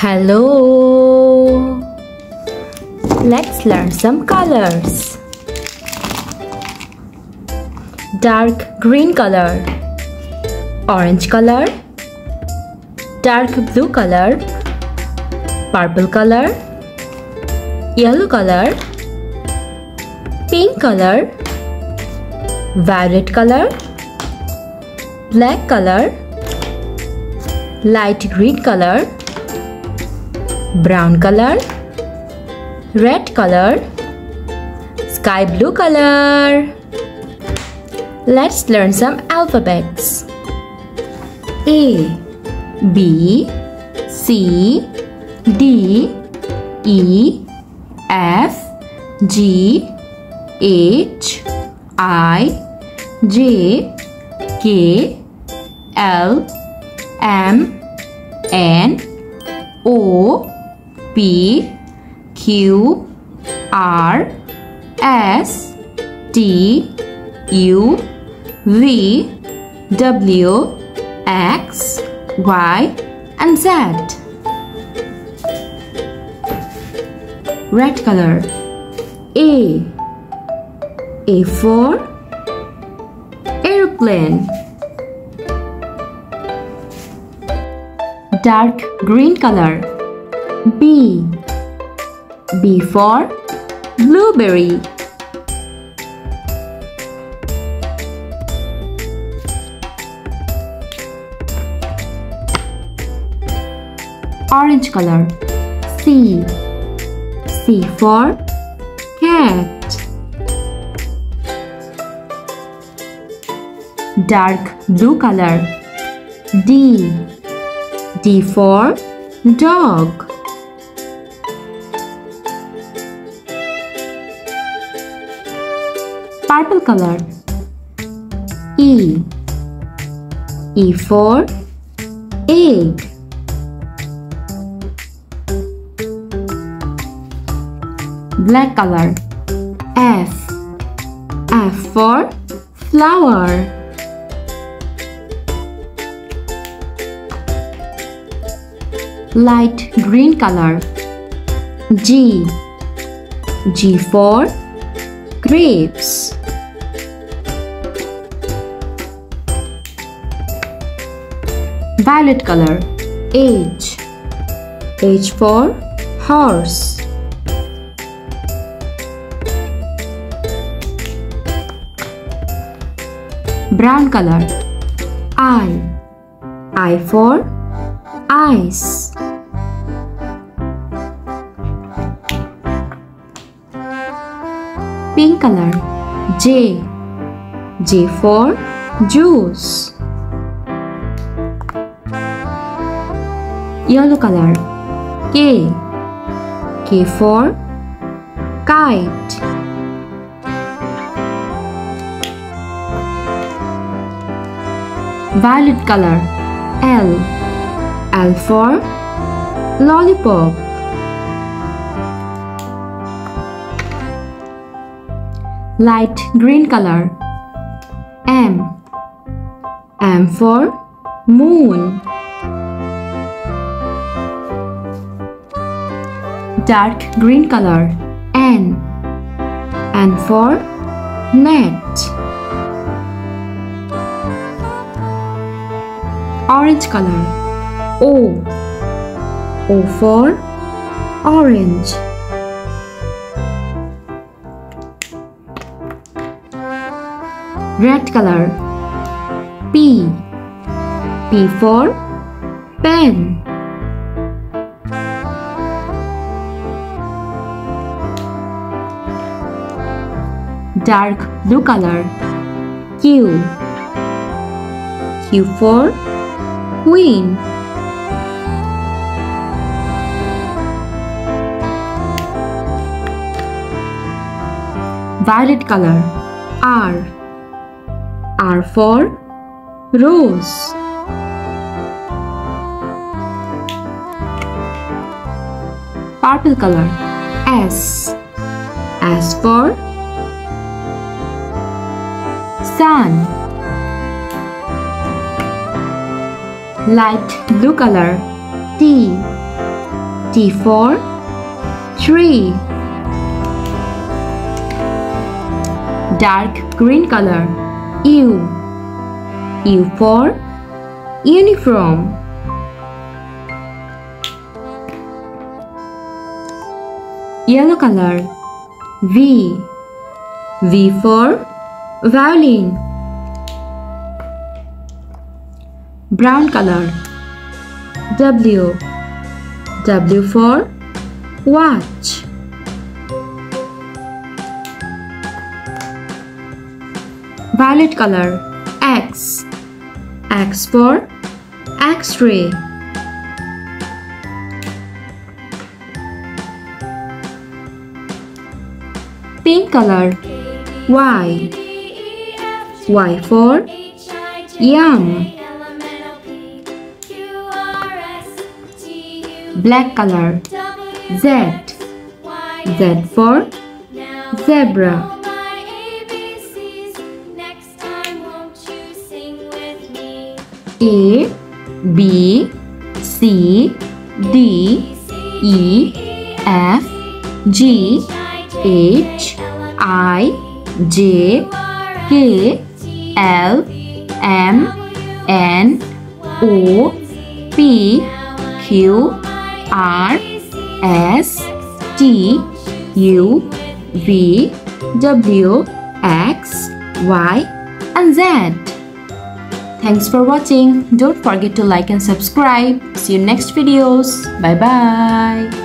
Hello! Let's learn some colors. Dark green color, orange color, dark blue color, purple color, yellow color, pink color, violet color, black color, light green color, brown color, red color, sky blue color. Let's learn some alphabets. A, B, C, D, E, F, G, H, I, J, K, L, M, N, O, P, Q, R, S, T, U, V, W, X, Y, and Z. Red color. A for airplane. Dark green color. B for blueberry. Orange color. C for cat. Dark blue color. D for dog. Purple color. E for egg. Black color. F for flower. Light green color. G for grapes. Violet color. H for horse. Brown color. I for ice. Pink color. J for juice. Yellow color. K for kite. Violet color. L for lollipop. Light green color. M for moon. Dark green color. N for net. Orange color. O for orange. Red color. P for pen. Dark blue color. Q for queen. Violet color. R for rose. Purple color. S for sun. Light blue color. T T for tree. Dark green color. U. U for uniform. Yellow color. V. V for violin. Brown color. W. W for watch. Violet color. X. X for X-ray. Pink color. Y. Y for yum. Black color. Z. Z for zebra. A, B, C, D, E, F, G, H, I, J, K, L, M, N, O, P, Q, R, S, T, U, V, W, X, Y, and Z. Thanks for watching. Don't forget to like and subscribe. See you next videos. Bye bye.